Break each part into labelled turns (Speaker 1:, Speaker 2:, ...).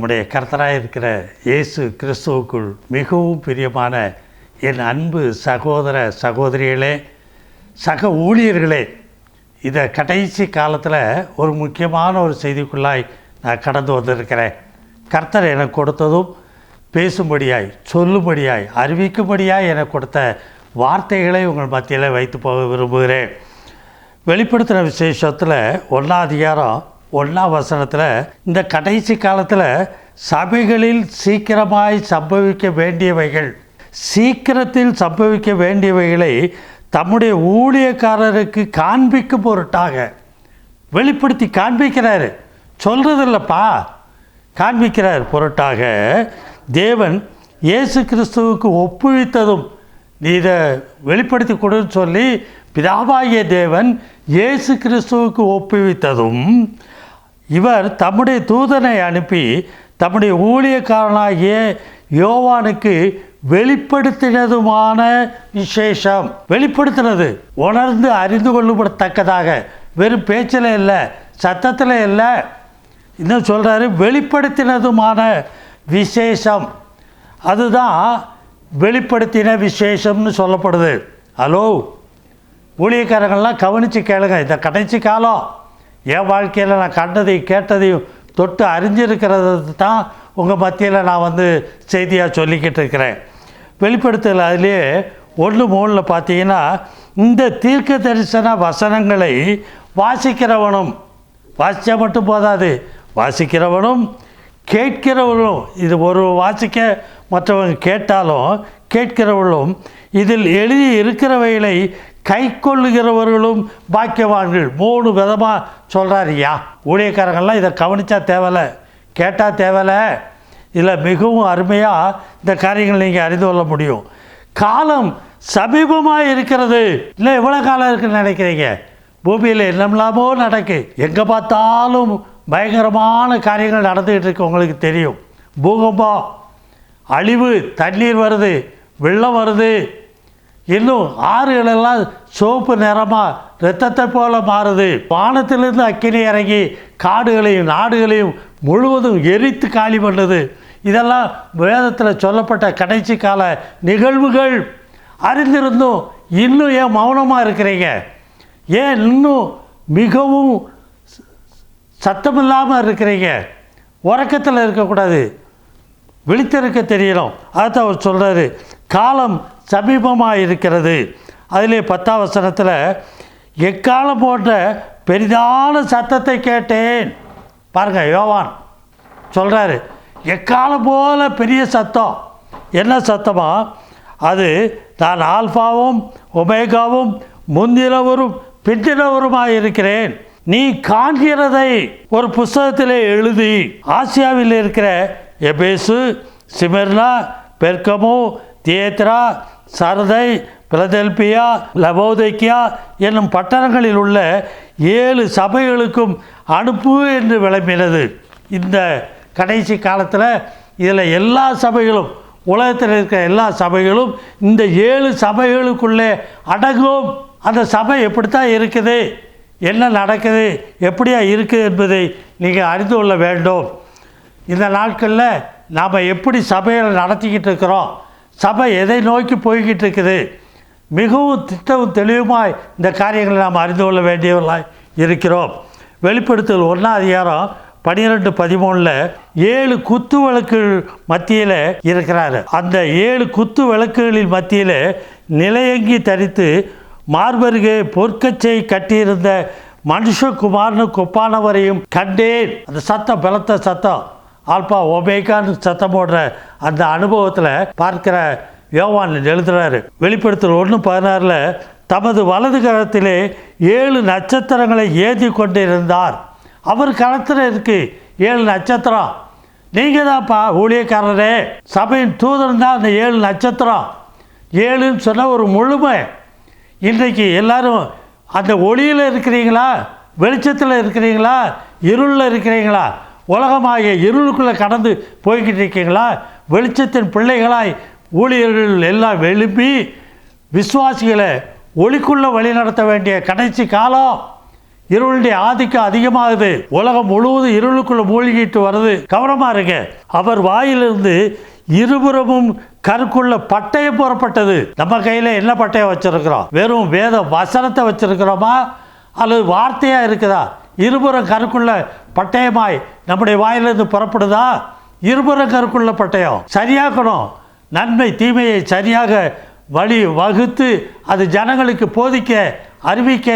Speaker 1: நம்முடைய கர்த்தராக இருக்கிற இயேசு கிறிஸ்துவுக்குள் மிகவும் பிரியமான என் அன்பு சகோதர சகோதரிகளே, சக ஊழியர்களே, இதை கடைசி காலத்தில் ஒரு முக்கியமான ஒரு செய்திக்குள்ளாய் நான் கடந்து வந்திருக்கிறேன். கர்த்தர் எனக்கு கொடுத்ததும் பேசும்படியாய், சொல்லும்படியாய், அறிவிக்கும்படியாய் எனக்கு கொடுத்த வார்த்தைகளை உங்கள் மத்தியில் வைத்து போக விரும்புகிறேன். வெளிப்படுத்தின விசேஷத்தில் 1ஆம் அதிகாரம் 1ஆம் வசனத்தில் இந்த கடைசி காலத்தில் சபைகளில் சீக்கிரத்தில் சம்பவிக்க வேண்டியவைகளை தம்முடைய ஊழியக்காரருக்கு காண்பிக்கும் பொருட்டாக வெளிப்படுத்தி காண்பிக்கிறார். சொல்கிறதில்லப்பா, காண்பிக்கிறார் பொருட்டாக தேவன் இயேசு கிறிஸ்துவுக்கு ஒப்புவித்ததும், நீ இதை வெளிப்படுத்தி கொடுன்னு சொல்லி பிதாவாகிய தேவன் இயேசு கிறிஸ்துவுக்கு ஒப்புவித்ததும், இவர் தம்முடைய தூதனை அனுப்பி தம்முடைய ஊழியக்காரனாகிய யோவானுக்கு வெளிப்படுத்தினதுமான விசேஷம். வெளிப்படுத்தினது உணர்ந்து அறிந்து கொள்ளப்படத்தக்கதாக, வெறும் பேச்சில் இல்லை, சத்தத்தில் இல்லை, இன்னும் சொல்கிறாரு வெளிப்படுத்தினதுமான விசேஷம். அதுதான் வெளிப்படுத்தின விசேஷம்னு சொல்லப்படுது. ஹலோ ஊழியக்காரங்கள்லாம் கவனித்து கேளுங்க. இந்த கடைசி காலம் என் வாழ்க்கையில் நான் கண்டதையும் கேட்டதையும் தொட்டு அறிஞ்சிருக்கிறது தான் உங்கள் மத்தியில் நான் செய்தியாக சொல்லிக்கிட்டு இருக்கிறேன். வெளிப்படுத்தல் அதுலேயே 1:3 பார்த்தீங்கன்னா, இந்த தீர்க்க தரிசன வசனங்களை வாசிக்கிறவனும், வாசித்தா மட்டும் போதாது, வாசிக்கிறவனும் கேட்கிறவர்களும், இது ஒரு வாசிக்க மற்றவங்க கேட்டாலும் கேட்கிறவர்களும், இதில் எழுதி இருக்கிறவைகளை கை கொள்ளுகிறவர்களும் பாக்கியவான்கள். 3 விதமாக சொல்கிறார். ஐயா ஊழியக்காரங்கள்லாம் இதை கவனித்தா தேவையில்லை, கேட்டால் தேவையில்லை. இதில் மிகவும் அருமையாக இந்த காரியங்கள் நீங்கள் அறிந்து கொள்ள முடியும். காலம் சமீபமாக இருக்கிறது. இல்லை எவ்வளோ காலம் இருக்குதுன்னு நினைக்கிறீங்க? பூமியில் என்னெல்லாமோ நடக்கு, எங்கே பார்த்தாலும் பயங்கரமான காரியங்கள் நடந்துக்கிட்டு இருக்கு. உங்களுக்கு தெரியும், பூகம்பம், அழிவு, தண்ணீர் வருது, வெள்ளம் வருது, இன்னும் ஆறுகளெல்லாம் சிவப்பு நிறமாக இரத்தத்தை போல மாறுது. வானத்திலிருந்து அக்கினி இறங்கி காடுகளையும் நாடுகளையும் முழுவதும் எரித்து காலி பண்ணுது. இதெல்லாம் வேதத்தில் சொல்லப்பட்ட கடைசி கால நிகழ்வுகள். அறிந்திருந்தும் இன்னும் ஏன் மௌனமாக இருக்கிறீங்க? ஏன் இன்னும் மிகவும் சத்தமில்லாமல் இருக்கிறீங்க? உறக்கத்தில் இருக்கக்கூடாது, விழித்திருக்க தெரியணும். அதுதான் அவர் சொல்கிறாரு, காலம் சமீபமாக இருக்கிறது. அதிலே 10ஆம் வசனத்தில், எக்காலம் போன்ற பெரிதான சத்தத்தை கேட்டேன். பாருங்கள், யோவான் சொல்கிறாரு, எக்காலம் போல பெரிய சத்தம். என்ன சத்தமா? அது நான் ஆல்பாவும் ஒமேகாவும் முந்தினவரும் பிந்தினவருமாக இருக்கிறேன். நீ காண்கிறதை ஒரு புஸ்தகத்திலே எழுதி ஆசியாவில் இருக்கிற எபேசு, சிமெர்னா, பெர்கமு, தியேத்ரா, சரதை, பிலதெல்பியா, லவோதிக்கா என்னும் பட்டணங்களில் உள்ள 7 சபைகளுக்கும் அனுப்பு என்று விளம்பினது. இந்த கடைசி காலத்தில் இதில் எல்லா சபைகளும், உலகத்தில் இருக்கிற எல்லா சபைகளும் இந்த 7 சபைகளுக்குள்ளே அடங்கும். அந்த சபை எப்படித்தான் இருக்குது, என்ன நடக்குது, எப்படியா இருக்குது என்பதை நீங்கள் அறிந்து கொள்ள வேண்டும். இந்த நாட்களில் நாம் எப்படி சபைகளை நடத்திக்கிட்டு இருக்கிறோம், சபை எதை நோக்கி போய்கிட்டு இருக்குது, மிகவும் திட்டமும் தெளிவுமாய் இந்த காரியங்களை நாம் அறிந்து கொள்ள வேண்டியவர்களாய் இருக்கிறோம். வெளிப்படுத்தல் 1ஆம் அதிகாரம் 12-13 7 குத்து விளக்குகள் மத்தியில் இருக்கிறாரு. அந்த 7 குத்து விளக்குகளின் மத்தியில் நிலையங்கி தரித்து மார்பருகே பொற்கச்சை கட்டியிருந்த மனுஷகுமாரனுக்கு ஒப்பானவரையும் கண்டேன். அந்த சத்தம், பலத்த சத்தம், ஆல்பா ஒமேகான்னு சத்தம் போடுற அந்த அனுபவத்தில் பார்க்கிற யோவான் எழுதுகிறாரு. வெளிப்படுத்தல் 1:16 தமது வலது கரத்திலே 7 நட்சத்திரங்களை ஏந்தி கொண்டிருந்தார். அவர் கரத்தில் இருக்கு 7 நட்சத்திரம். நீங்கள் தான்ப்பா ஊழியக்காரரே, சபையின் தூதன் தான் அந்த 7 நட்சத்திரம். 7ன்னு சொன்னால் ஒரு முழுமை. இன்றைக்கு எல்லாரும் அந்த ஒளியில் இருக்கிறீங்களா, வெளிச்சத்தில் இருக்கிறீங்களா, இருளில் இருக்கிறீங்களா? உலகமாகிய இருளுக்குள்ளே கடந்து போய்கிட்டு இருக்கீங்களா? வெளிச்சத்தின் பிள்ளைகளாய் ஊழியர்கள் எல்லாம் எழுப்பி விசுவாசிகளை ஒளிக்குள்ளே வழி நடத்த வேண்டிய கடைசி காலம். இருளுடைய ஆதிக்கம் அதிகமாகுது. உலகம் முழுவதும் இருளுக்குள்ள மூழ்கிட்டு வருது. கவனமா இருங்க. அவர் வாயிலிருந்து இருபுறமும் கருக்குள்ள பட்டயம் புறப்பட்டது. நம்ம கையில என்ன பட்டயம் வச்சிருக்கிறோம்? வெறும் வேத வசனத்தை வச்சிருக்கிறோமா அல்லது வார்த்தையா இருக்குதா? இருபுறம் கருக்குள்ள பட்டயமாய் நம்முடைய வாயிலிருந்து புறப்படுதா? இருபுறம் கருக்குள்ள பட்டயம் சரியாக்கணும். நன்மை தீமையை சரியாக வழி வகுத்து அது ஜனங்களுக்கு போதிக்க, அறிவிக்க,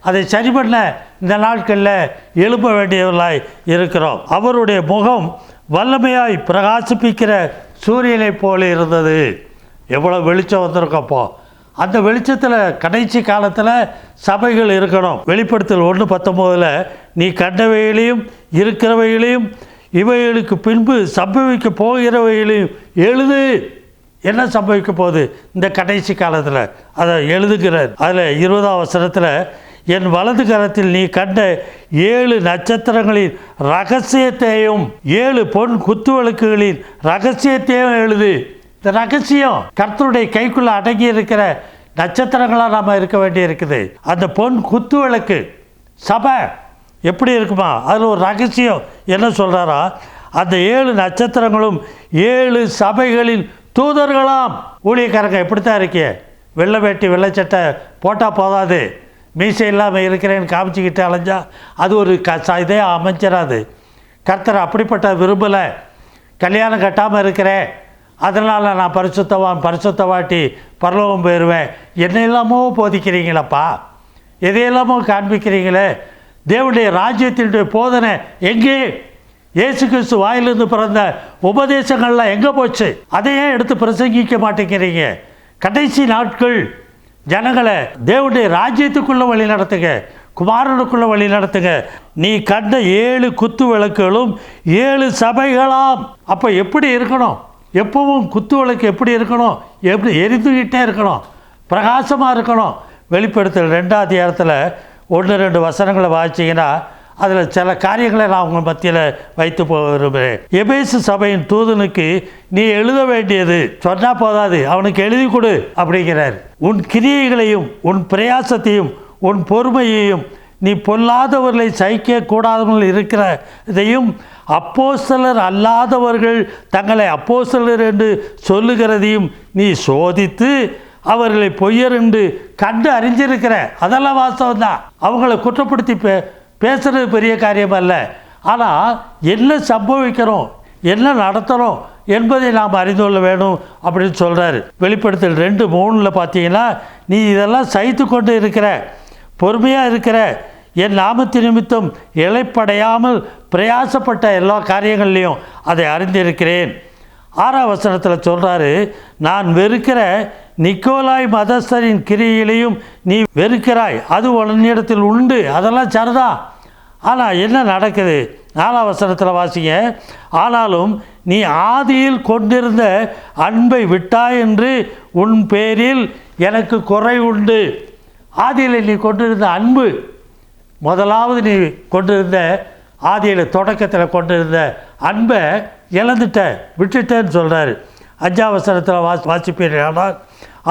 Speaker 1: அதை சரி பண்ண இந்த நாட்களில் எழுப்ப வேண்டியவர்களாய் இருக்கிறோம். அவருடைய முகம் வல்லமையாய் பிரகாசிப்பிக்கிற சூரியனை போல இருந்தது. எவ்வளோ வெளிச்சம் வந்திருக்கப்போ! அந்த வெளிச்சத்தில் கடைசி காலத்தில் சபைகள் இருக்கணும். வெளிப்படுத்தல் 1:19 நீ கண்டவைகளையும் இருக்கிறவைகளையும் இவைகளுக்கு பின்பு சம்பவிக்க போகிறவைகளையும் எழுது. என்ன சம்பவிக்க போகுது இந்த கடைசி காலத்தில் அதை எழுதுகிறார். அதில் 20ஆம் வசனத்தில் என் வலது கரத்தில் நீ கண்ட 7 நட்சத்திரங்களின் ரகசியத்தையும் 7 பொன் குத்துவிளக்குகளின் ரகசியத்தையும் எழுது. இந்த ரகசியம் கர்த்தருடைய கைக்குள்ள அடங்கி இருக்கிற நட்சத்திரங்களாக நாம் இருக்க வேண்டி இருக்குது. அந்த பொன் குத்துவிளக்கு சபை எப்படி இருக்குமா? அதில் ஒரு ரகசியம் என்ன சொல்கிறாரா? அந்த 7 நட்சத்திரங்களும் 7 சபைகளின் தூதர்களாம். ஊழியக்காரங்க எப்படித்தான் இருக்கே, வெள்ளை வேட்டி வெள்ளை சட்டை போட்டால் போதாது, மீசை இல்லாமல் இருக்கிறேன்னு காமிச்சிக்கிட்டு அலைஞ்சா அது ஒரு இதே அமைஞ்சிடாது. கர்த்தர் அப்படிப்பட்ட விரும்பலை. கல்யாணம் கட்டாமல் இருக்கிறேன், அதனால் நான் பரிசுத்தவாட்டி பரலோகம் போயிடுவேன், என்னையெல்லாமோ போதிக்கிறீங்களப்பா, எதையெல்லாமோ காண்பிக்கிறீங்களே. தேவனுடைய ராஜ்யத்தினுடைய போதனை எங்கே? இயேசு கிறிஸ்து வாயிலிருந்து பிறந்த உபதேசங்கள்லாம் எங்கே போச்சு? அதையே எடுத்து பிரசங்கிக்க மாட்டேங்கிறீங்க. கடைசி நாட்கள் ஜனங்களை தேவனுடைய ராஜ்யத்துக்குள்ளே வழி நடத்துங்க, குமாரனுக்குள்ளே வழி நடத்துங்க. நீ கண்ட 7 குத்து விளக்குகளும் 7 சபைகளாம். அப்போ எப்படி இருக்கணும்? எப்பவும் குத்து விளக்கு எப்படி இருக்கணும்? எப்படி எரிந்துக்கிட்டே இருக்கணும், பிரகாசமாக இருக்கணும். வெளிப்படுத்தல் 2ஆம் அதிகாரத்தில் 1-2 வசனங்களை வாசிச்சிங்கன்னா அதில் சில காரியங்களை நான் உங்கள் மத்தியில் வைத்து போக விரும்புகிறேன். எபேசு சபையின் தூதனுக்கு நீ எழுத வேண்டியது சொன்னால் போதாது, அவனுக்கு எழுதி கொடு அப்படிங்கிறார். உன் கிரியைகளையும் உன் பிரயாசத்தையும் உன் பொறுமையையும் நீ பொல்லாதவர்களை சகிக்க கூடாதவர்கள் இருக்கிறதையும் அப்போஸ்தலர் அல்லாதவர்கள் தங்களை அப்போஸ்தலர் என்று சொல்லுகிறதையும் நீ சோதித்து அவர்களை பொய்யர் என்று கண்டு அறிஞ்சிருக்கிற. அதெல்லாம் வாஸ்தவம் தான். அவங்களை குற்றப்படுத்தி பேசுறது பெரிய காரியம் அல்ல. ஆனால் என்ன சம்பவிக்கிறோம், என்ன நடத்துகிறோம் என்பதை நாம் அறிந்து கொள்ள வேணும் அப்படின்னு சொல்கிறாரு. வெளிப்படுத்தல் 2:3 பார்த்தீங்கன்னா நீ இதெல்லாம் சகித்து கொண்டு இருக்கிற, பொறுமையாக இருக்கிற, என் நாமத்து நிமித்தம் இளைப்படையாமல் பிரயாசப்பட்ட எல்லா காரியங்கள்லையும் அதை அறிந்திருக்கிறேன். 6ஆம் வசனத்தில் சொல்கிறாரு, நான் வெறுக்கிற நிக்கோலாய் மதஸ்தரின் கிரியையிலையும் நீ வெறுக்கிறாய், அது உன்னிடத்தில் உண்டு, அதெல்லாம் சரிதான். ஆனால் என்ன நடக்குது? 4ஆம் வசனத்தில் வாசிங்க. ஆனாலும் நீ ஆதியில் கொண்டிருந்த அன்பை விட்டாய் என்று உன் பேரில் எனக்கு குறை உண்டு. ஆதியில் நீ கொண்டிருந்த அன்பு, முதலாவது நீ கொண்டிருந்த ஆதியில் தொடக்கத்தில் கொண்டிருந்த அன்பை இழந்துட்ட, விட்டுட்டேன்னு சொல்கிறாரு. 5ஆம் வசனத்தில் வாசிப்பீர்கள்.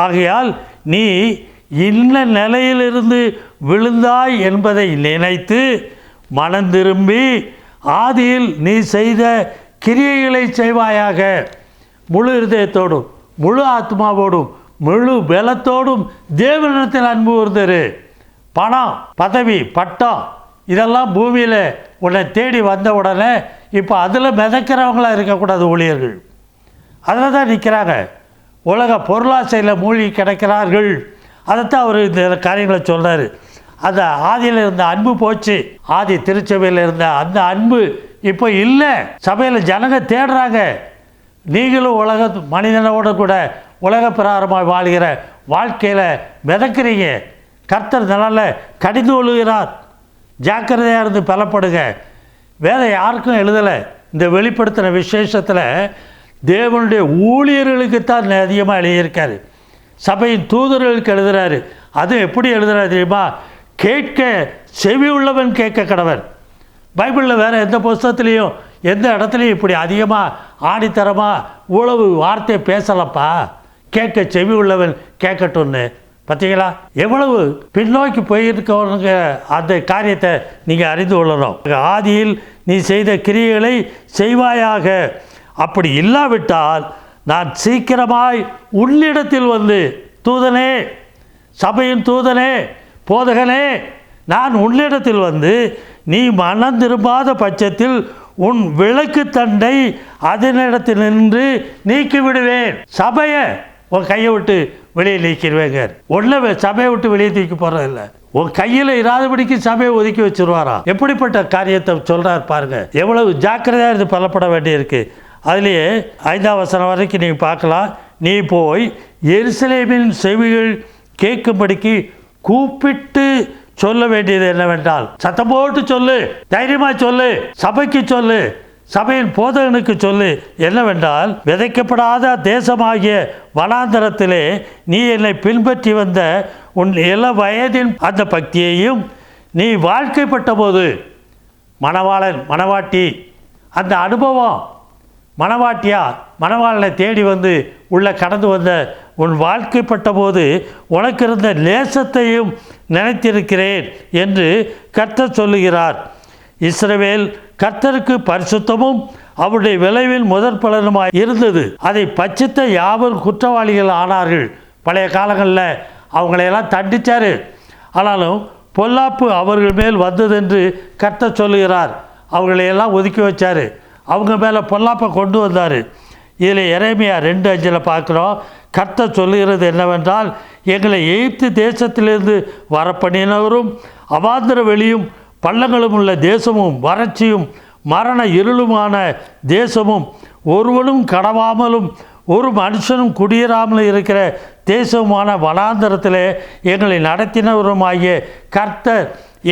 Speaker 1: ஆகையால் நீ இன்ன நிலையிலிருந்து விழுந்தாய் என்பதை நினைத்து மனம் திரும்பி ஆதியில் நீ செய்த கிரியைகளை செய்வாயாக. முழு இருதயத்தோடும் முழு ஆத்மாவோடும் முழு பலத்தோடும் தேவனிடத்தில் அன்பு கூர்ந்திரு. பணம், பதவி, பட்டம் இதெல்லாம் பூமியில் உன்னை தேடி வந்த உடனே இப்போ அதில் மிதக்கிறவங்களாக இருக்கக்கூடாது. ஊழியர்கள் அதில் தான் நிற்கிறாங்க. உலக பொருளாசையில் மூழ்கி கிடக்கிறார்கள். அதைத்தான் அவர் இந்த காரியங்களை சொல்கிறார். அந்த ஆதியில் இருந்த அன்பு போச்சு. ஆதி திருச்சபையில் இருந்த அந்த அன்பு இப்போ இல்லை. சபையில் ஜனங்க தேடுறாங்க. நீங்களும் உலக மனிதனோட கூட உலக பிரகாரமாக வாழ்கிற வாழ்க்கையில் மிதக்கிறீங்க. கர்த்தர் நாளில் கடிந்து கொள்கிறார். ஜாக்கிரதையாக இருந்து பலப்படுங்க. வேதம் யாருக்கும் எழுதலை. இந்த வெளிப்படுத்தின விசேஷத்தில் தேவனுடைய ஊழியர்களுக்குத்தான் அதிகமாக எழுதியிருக்காரு. சபையின் தூதர்களுக்கு எழுதுகிறாரு. அது எப்படி எழுதுறாரு தெரியுமா? கேட்க செவி உள்ளவன் கேட்க கடவன். பைபிளில் வேறு எந்த புஸ்தகத்துலேயும் எந்த இடத்துலையும் இப்படி அதிகமாக ஆணித்தரமாக உழவு வார்த்தையை பேசலப்பா. கேட்க செவி உள்ளவன் கேட்கட்டும்னு பார்த்தீங்களா? எவ்வளவு பின்னோக்கி போயிருக்கவங்க அந்த காரியத்தை நீங்கள் அறிந்து கொள்ளணும். ஆதியில் நீ செய்த கிரியைகளை செய்வாயாக, அப்படி இல்லாவிட்டால் நான் சீக்கிரமாய் உன்னிடத்தில் வந்து, தூதனே, சபையின் தூதனே, போதகனே, நான் உன்னிடத்தில் வந்து நீ மனம் திரும்பாத பட்சத்தில் உன் விளக்கு தண்டை அதனிடத்தில் நின்று நீக்கி விடுவேன். சபையை உன் கையை விட்டு வெளியே நீக்கிடுவேங்க. ஒன்றும் சபையை விட்டு வெளியே தூக்கி போகிறதில்ல, உன் கையில் இராதபடிக்கு சபையை ஒதுக்கி வச்சுருவாராம். எப்படிப்பட்ட காரியத்தை சொல்கிறார் பாருங்க. எவ்வளவு ஜாக்கிரதையாக இது பலப்பட வேண்டியிருக்கு. அதுலேயே 5ஆம் வசனம் வரைக்கும் நீங்கள் பார்க்கலாம். நீ போய் எருசலேமின் செவிகள் கேட்கும்படிக்கு கூப்பிட்டு சொல்ல வேண்டியது என்னவென்றால், சத்தம் போட்டு சொல்லு, தைரியமாக சொல்லு, சபைக்கு சொல்லு, சபையின் போதகனுக்கு சொல்லு என்னவென்றால், விதைக்கப்படாத தேசமாகிய வனாந்தரத்திலே நீ என்னை பின்பற்றி வந்த உன் இள வயதின் அந்த பக்தியையும், நீ வாழ்க்கைப்பட்ட போது மணவாளன் மணவாட்டி அந்த அனுபவம், மணவாட்டியா மணவாளனை தேடி வந்து உள்ள கடந்து வந்த உன் வாழ்க்கைப்பட்ட போது உனக்கு இருந்த நேசத்தையும் நினைத்திருக்கிறேன் என்று கர்த்தர் சொல்லுகிறார். இஸ்ரவேல் கர்த்தருக்கு பரிசுத்தமும் அவருடைய விளைவில் முதற் பலனுமாய் இருந்தது. அதை பட்சித்த யாவரும் குற்றவாளிகள் ஆனார்கள். பழைய காலங்களில் அவங்களையெல்லாம் தண்டித்தார். ஆனாலும் பொல்லாப்பு அவர்கள் மேல் வந்ததென்று கர்த்தர் சொல்லுகிறார். அவங்களையெல்லாம் ஒதுக்கி வச்சார். அவங்க மேலே பொல்லாப்பை கொண்டு வந்தார். இதில் எரேமியா 2:5 பார்க்குறோம். கர்த்தர் சொல்லுகிறது என்னவென்றால், எங்களை எகிப்து தேசத்திலிருந்து வரப்பண்ணினவரும் அவாந்தர வெளியும் பள்ளங்களும் உள்ள தேசமும் வறட்சியும் மரண இருளுமான தேசமும் ஒருவனும் கடவாமலும் ஒரு மனுஷனும் குடியேறாமல் இருக்கிற தேசமான வனாந்தரத்திலே எங்களை நடத்தினவருமாகிய கர்த்தர்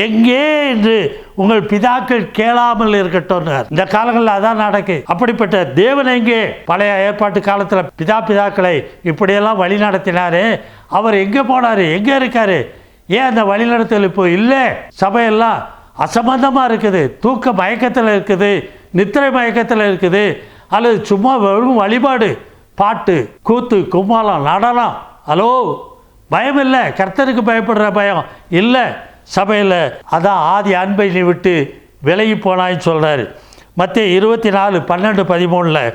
Speaker 1: எங்கே என்று உங்கள் பிதாக்கள் கேளாமல் இருக்கட்டும். இந்த காலங்களில் அதான் நடக்கு. அப்படிப்பட்ட தேவன் எங்கே? பழைய ஏற்பாட்டு காலத்தில் பிதாக்களை இப்படியெல்லாம் வழி நடத்தினாரு. அவர் எங்கே போனார்? எங்கே இருக்காரு? ஏன் அந்த வழிநடத்தல் இப்போ இல்லை? சபையெல்லாம் அசம்பந்தமாக இருக்குது, தூக்க மயக்கத்தில் இருக்குது, நித்திரை மயக்கத்தில் இருக்குது, அல்லது சும்மா வெறும் வழிபாடு, பாட்டு, கூத்து, கும்மாளம், நடனம். ஹலோ, பயம் இல்லை. கர்த்தருக்கு பயப்படுற பயம் இல்லை சபையில். அதான் ஆதி அன்பை நீ விட்டு விலகி போனான்னு சொல்கிறாரு. மத்தேயு 24:12-13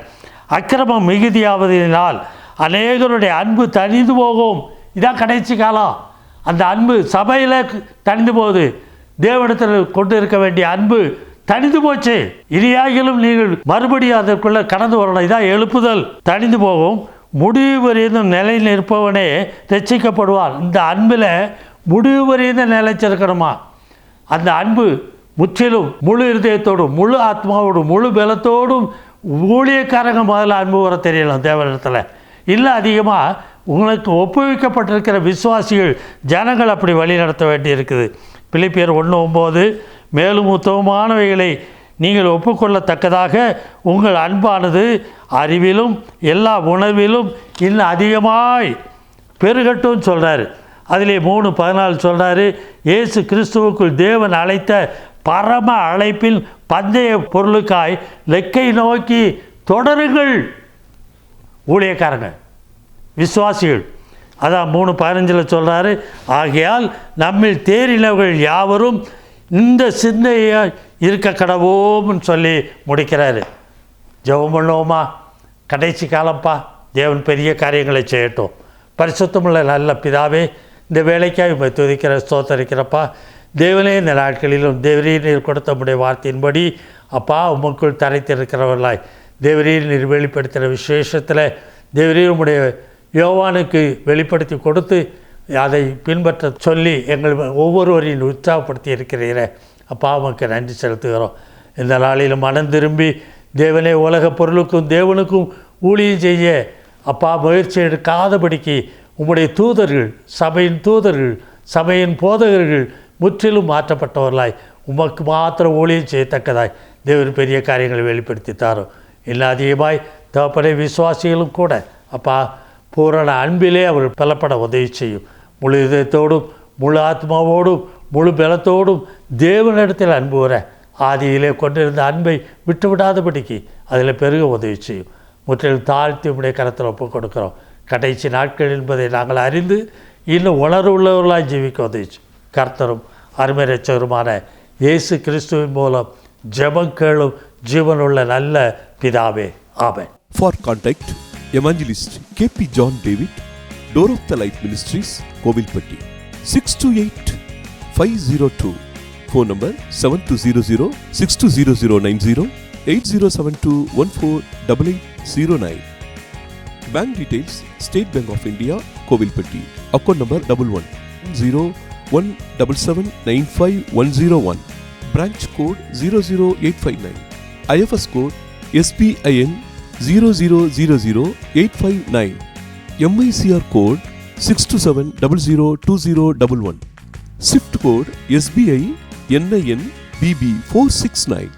Speaker 1: அக்கிரமம் மிகுதியாவதினால் அநேகருடைய அன்பு தனிந்து போகும். இதான் கடைசி காலம். அந்த அன்பு சபையில் தனிந்து போகுது. தேவனிடத்தில் கொண்டு இருக்க வேண்டிய அன்பு தனிந்து போச்சு. இனியாகிலும் நீங்கள் மறுபடியும் அதற்குள்ளே கடந்து வரணும். இதான் எழுப்புதல். தனிந்து போகும். முடிவு வரையும் நிலை நிற்பவனே ரட்சிக்கப்படுவான். இந்த அன்பில் முடிவு வரையும் நிலைச்சிருக்கணுமா? அந்த அன்பு முற்றிலும் முழு இருதயத்தோடும் முழு ஆத்மாவோடும் முழு பலத்தோடும் ஊழியக்காரங்க முதல்ல அன்பு வர தெரியலாம் தேவனிடத்தில். இல்லை அதிகமாக உங்களுக்கு ஒப்புவிக்கப்பட்டிருக்கிற விசுவாசிகள் ஜனங்கள் அப்படி வழி நடத்த வேண்டி இருக்குது. பிலிப்பியர் 1:9 மேலும் உத்தமமானவைகளை நீங்கள் ஒப்புக்கொள்ளத்தக்கதாக உங்கள் அன்பானது அறிவிலும் எல்லா உணர்விலும் இன்னும் அதிகமாய் பெருகட்டும் சொல்கிறார். அதிலே 3:14 சொல்கிறாரு, இயேசு கிறிஸ்துவுக்குள் தேவன் அழைத்த பரம அழைப்பில் பந்தய பொருளுக்காய் லெக்கை நோக்கி தொடருங்கள். ஊழியக்காரங்க விசுவாசிகள். அதான் 3:15 சொல்கிறாரு, ஆகையால் நம்மில் தேறினவர்கள் யாவரும் இந்த சிந்தையை இருக்க கடவோம்னு சொல்லி முடிக்கிறாரு. ஜெபம் பண்ணுவோமா? கடைசி காலப்பா, தேவன் பெரிய காரியங்களை செய்யட்டும். பரிசுத்தமுள்ள நல்ல பிதாவே, இந்த வேலைக்காக துதிக்கிற ஸ்தோத்தரிக்கிறப்பா. தேவனே, இந்த நாட்களிலும் தேவரீர் நீர் கொடுத்த உடைய வார்த்தையின்படி அப்பா உமக்குள் தரைத்திருக்கிறவர்களாய் தேவரீர் நீர் வெளிப்படுத்துகிற விசேஷத்தில் தேவரீர் உடைய யோவானுக்கு வெளிப்படுத்தி கொடுத்து அதை பின்பற்ற சொல்லி எங்கள் ஒவ்வொருவரையும் உற்சாகப்படுத்தி இருக்கிறீரே அப்பா, உமக்கு நன்றி செலுத்துகிறோம். இந்த நாளிலும் மனம் திரும்பி தேவனே உலக பொருளுக்கும் தேவனுக்கும் ஊழியம் செய்ய அப்பா முயற்சி எடுக்காதபடிக்கு உம்முடைய தூதர்கள், சபையின் தூதர்கள், சபையின் போதகர்கள் முற்றிலும் மாற்றப்பட்டவர்களாய் உமக்கு மாத்திரம் ஊழியம் செய்யத்தக்கதாய் தேவன் பெரிய காரியங்களை வெளிப்படுத்தி தாரும். இல்லை அதிகமாய் தகப்பனை விசுவாசிகளும் கூட அப்பா பூரண அன்பிலே அவர் பலப்பட உதவி செய்யும். முழு இதயத்தோடும் முழு ஆத்மாவோடும் முழு பலத்தோடும் தேவனிடத்தில் அன்பு வர ஆதியிலே கொண்டிருந்த அன்பை விட்டுவிடாதபடிக்கு அதில் பெருக உதவி செய்யும். முற்றிலும் தாழ்த்தி உடைய கரத்தில் ஒப்புக் கொடுக்கிறோம். கடைசி நாட்கள் என்பதை நாங்கள் அறிந்து இன்னும் உணர்வுள்ளவர்களாய் ஜீவிக்க உதவி கர்த்தரும் அருமை இரட்சகருமான இயேசு கிறிஸ்துவின் மூலம் ஜெபம் கேளும் ஜீவனுள்ள நல்ல பிதாவே, ஆமென்.
Speaker 2: For contact, Evangelist K.P. John David, Door of the Light Ministries, Kovilpatti, 628-502. Phone number 7200-620090, 8072148809. Bank details, State Bank of India, Kovilpatti. Account number 110177951101. Branch code 00859. IFS code SBIN 0000859. MICR code 627002011. SWIFT code SBI NIN BB 469.